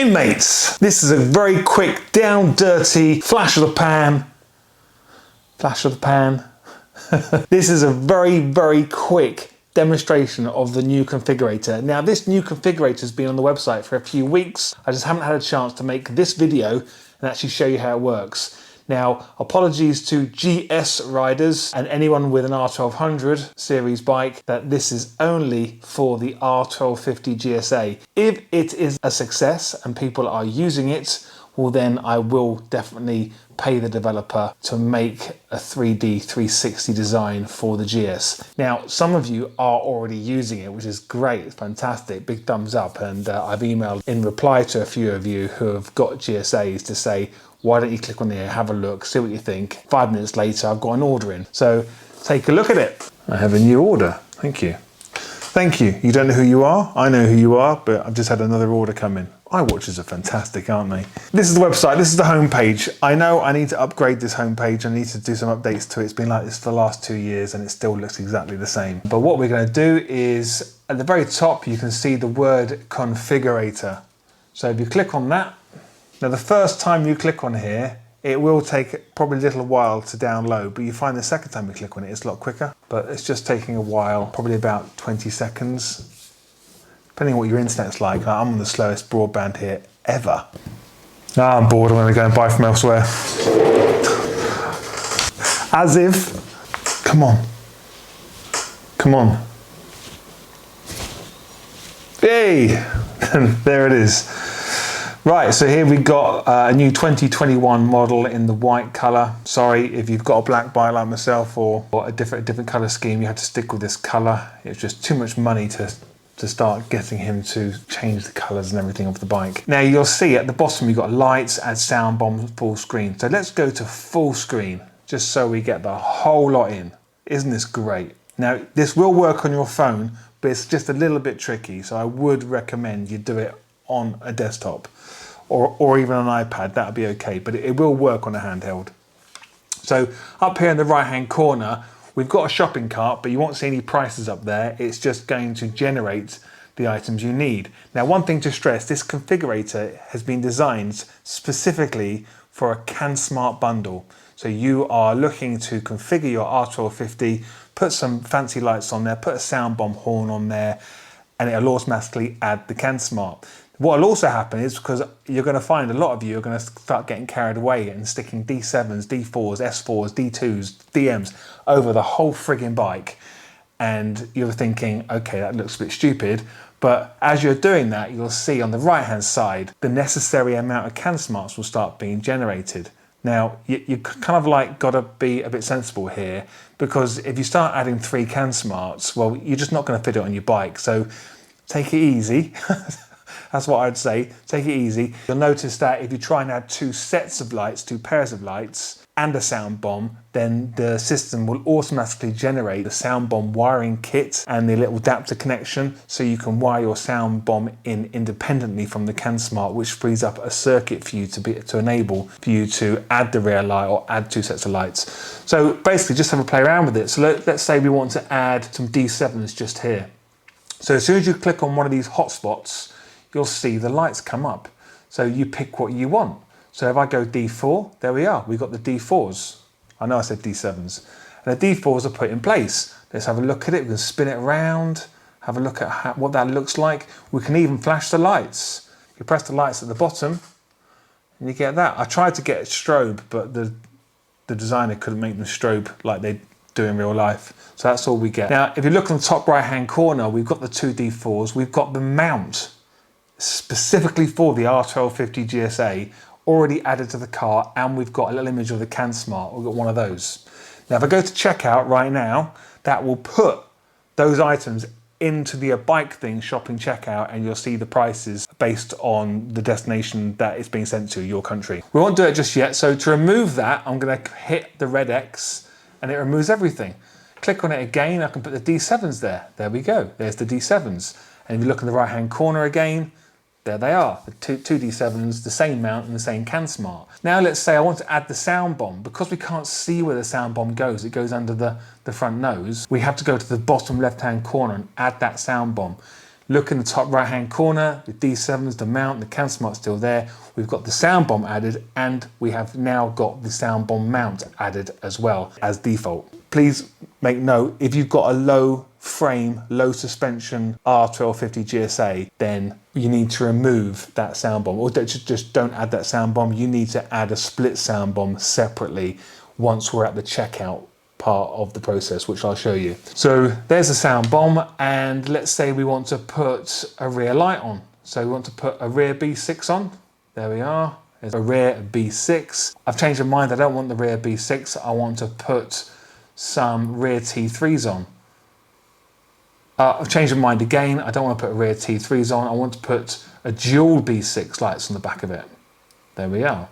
in, mates. This is a very quick, down dirty flash of the pan. Flash of the pan. This is a very, very quick demonstration of the new configurator. Now, this new configurator has been on the website for a few weeks. I just haven't had a chance to make this video and actually show you how it works. Now, apologies to GS riders and anyone with an R1200 series bike that this is only for the R1250GSA. If it is a success and people are using it, well then I will definitely pay the developer to make a 3D 360 design for the GS. Now, some of you are already using it, which is great, fantastic, big thumbs up. And I've emailed in reply to a few of you who have got GSAs to say, why don't you click on here, have a look, see what you think. 5 minutes later, I've got an order in. So take a look at it. I have a new order, thank you. Thank you. You don't know who you are? I know who you are, but I've just had another order come in. iWatches are fantastic, aren't they? This is the website, this is the homepage. I know I need to upgrade this homepage. I need to do some updates to it. It's been like this for the last 2 years and it still looks exactly the same. But what we're going to do is, at the very top, you can see the word configurator. So if you click on that, now the first time you click on here, it will take probably a little while to download, but you find the second time you click on it, it's a lot quicker. But it's just taking a while, probably about 20 seconds. Depending on what your internet's like. I'm on the slowest broadband here ever. Now I'm bored, I'm going to go and buy from elsewhere. As if, come on. Come on. Yay! There it is. Right, so here we got a new 2021 model in the white colour. Sorry if you've got a black bike like myself or a different colour scheme, you have to stick with this colour. It's just too much money to start getting him to change the colours and everything of the bike. Now you'll see at the bottom you've got lights, add sound bomb, full screen. So let's go to full screen, just so we get the whole lot in. Isn't this great? Now this will work on your phone, but it's just a little bit tricky. So I would recommend you do it on a desktop or even an iPad, that'll be okay, but it will work on a handheld. So up here in the right hand corner, we've got a shopping cart, but you won't see any prices up there. It's just going to generate the items you need. Now, one thing to stress, this configurator has been designed specifically for a CanSmart bundle. So you are looking to configure your R1250, put some fancy lights on there, put a sound bomb horn on there, and it'll automatically add the CanSmart. What will also happen is, because you're going to find a lot of you are going to start getting carried away and sticking D7s, D4s, S4s, D2s, DMs over the whole frigging bike. And you're thinking, okay, that looks a bit stupid. But as you're doing that, you'll see on the right-hand side, the necessary amount of CanSmarts will start being generated. Now, you kind of like got to be a bit sensible here, because if you start adding 3 CanSmarts, well, you're just not going to fit it on your bike. So take it easy. That's what I'd say, take it easy. You'll notice that if you try and add 2 sets of lights, 2 pairs of lights, and a sound bomb, then the system will automatically generate the sound bomb wiring kit and the little adapter connection, so you can wire your sound bomb in independently from the CanSmart, which frees up a circuit for you to enable for you to add the rear light or add 2 sets of lights. So basically just have a play around with it. So let's say we want to add some D7s just here. So as soon as you click on one of these hotspots, you'll see the lights come up. So you pick what you want. So if I go D4, there we are. We've got the D4s. I know I said D7s. And the D4s are put in place. Let's have a look at it. We can spin it around, have a look at what that looks like. We can even flash the lights. You press the lights at the bottom and you get that. I tried to get strobe, but the designer couldn't make them strobe like they do in real life. So that's all we get. Now, if you look on the top right hand corner, we've got the 2 D4s. We've got the mount specifically for the R1250GSA already added to the car, and we've got a little image of the CanSmart. We've got one of those. Now if I go to checkout right now, that will put those items into the bike thing shopping checkout, and you'll see the prices based on the destination that it's being sent to, your country. We won't do it just yet, so to remove that, I'm going to hit the red X and it removes everything. Click on it again, I can put the D7s there. There we go, there's the D7s. And if you look in the right hand corner again, there they are, the two D7s, the same mount and the same CanSmart. Now let's say I want to add the sound bomb. Because we can't see where the sound bomb goes, it goes under the front nose, we have to go to the bottom left hand corner and add that sound bomb. Look in the top right hand corner, the D7's, the mount, the CAN Smart's still there. We've got the sound bomb added, and we have now got the sound bomb mount added as well as default. Please make note, if you've got a low frame, low suspension R1250GSA, then you need to remove that sound bomb, or just don't add that sound bomb. You need to add a split sound bomb separately once we're at the checkout part of the process, which I'll show you. So there's a sound bomb, and let's say we want to put a rear light on. So we want to put a rear B6 on. There we are. There's a rear B6. I've changed my mind. I don't want the rear B6. I want to put some rear T3s on. I've changed my mind again. I don't want to put rear T3s on. I want to put a dual B6 lights on the back of it. There we are.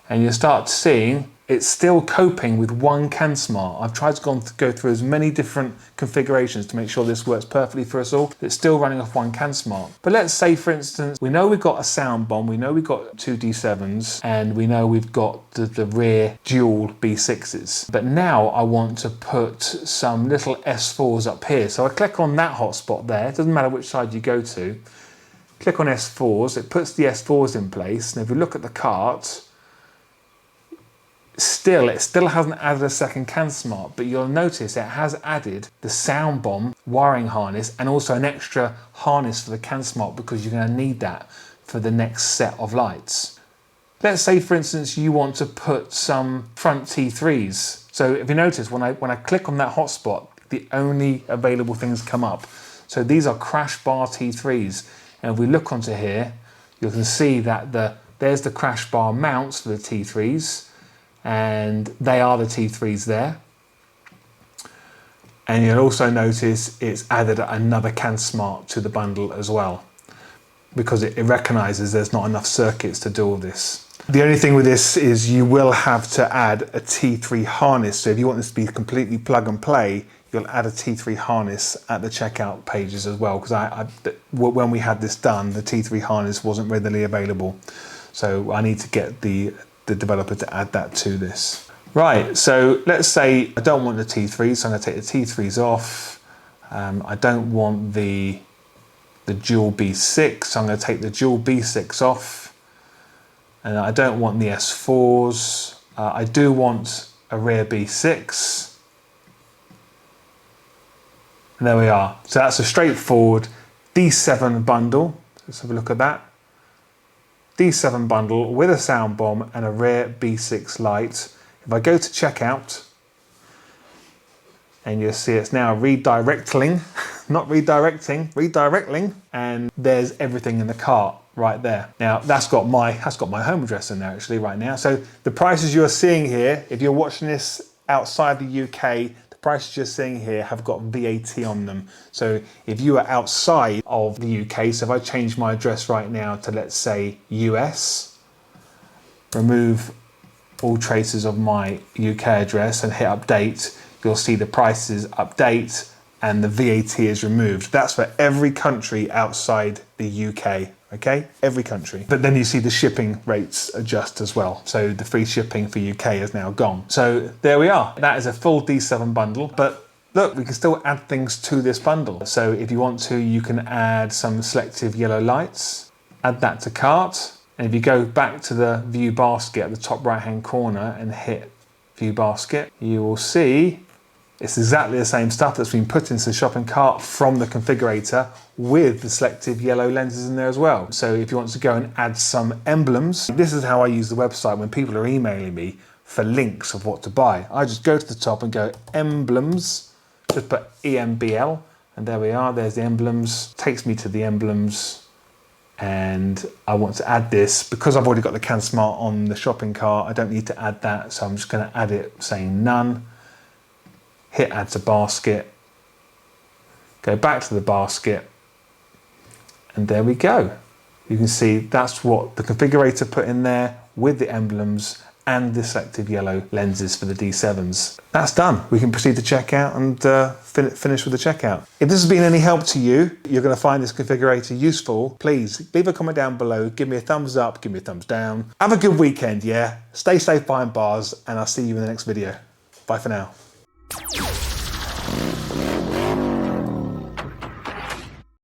And you start seeing it's still coping with one CAN Smart. I've tried to go through as many different configurations to make sure this works perfectly for us all. It's still running off one CAN Smart. But let's say, for instance, we know we've got a sound bomb, we know we've got two D7s, and we know we've got the rear dual B6s. But now I want to put some little S4s up here. So I click on that hotspot there. It doesn't matter which side you go to. Click on S4s. It puts the S4s in place. And if we look at the cart, it still hasn't added a second CAN Smart, but you'll notice it has added the sound bomb wiring harness and also an extra harness for the CAN Smart, because you're going to need that for the next set of lights. Let's say, for instance, you want to put some front T3s. So if you notice, when I click on that hotspot, the only available things come up. So these are crash bar T3s. And if we look onto here, you can see that there's the crash bar mounts for the T3s. And they are the T3s there. And you'll also notice it's added another CAN Smart to the bundle as well, because it recognises there's not enough circuits to do all this. The only thing with this is you will have to add a T3 harness. So if you want this to be completely plug and play, you'll add a T3 harness at the checkout pages as well, because when we had this done, the T3 harness wasn't readily available. So I need to get the developer to add that to this. Right, so let's say I don't want the T3s, so I'm going to take the T3s off. I don't want the dual B6, so I'm going to take the dual B6 off. And I don't want the S4s. I do want a rear B6. And there we are. So that's a straightforward D7 bundle. Let's have a look at that. D7 bundle with a sound bomb and a rear B6 light. If I go to checkout, and you'll see it's now redirecting, not redirecting, redirecting, and there's everything in the cart right there. Now that's got my home address in there actually right now. So the prices you're seeing here, if you're watching this outside the UK, the prices you're seeing here have got VAT on them. So if you are outside of the UK, so if I change my address right now to, let's say, US, remove all traces of my UK address and hit update, you'll see the prices update and the VAT is removed. That's for every country outside the UK. Okay, every country. But then you see the shipping rates adjust as well. So the free shipping for UK is now gone. So there we are. That is a full D7 bundle. But look, we can still add things to this bundle. So if you want to, you can add some selective yellow lights, add that to cart. And if you go back to the view basket at the top right hand corner and hit view basket, you will see it's exactly the same stuff that's been put into the shopping cart from the configurator, with the selective yellow lenses in there as well. So if you want to go and add some emblems, this is how I use the website when people are emailing me for links of what to buy. I just go to the top and go emblems, just put EMBL, and there we are, there's the emblems, takes me to the emblems, and I want to add this. Because I've already got the CAN Smart on the shopping cart, I don't need to add that, so I'm just going to add it saying none. Hit add to basket, go back to the basket, and there we go. You can see that's what the configurator put in there with the emblems and the selective yellow lenses for the D7s. That's done. We can proceed to checkout and finish with the checkout. If this has been any help to you, you're going to find this configurator useful, please leave a comment down below, give me a thumbs up, give me a thumbs down. Have a good weekend, yeah? Stay safe behind bars, and I'll see you in the next video. Bye for now.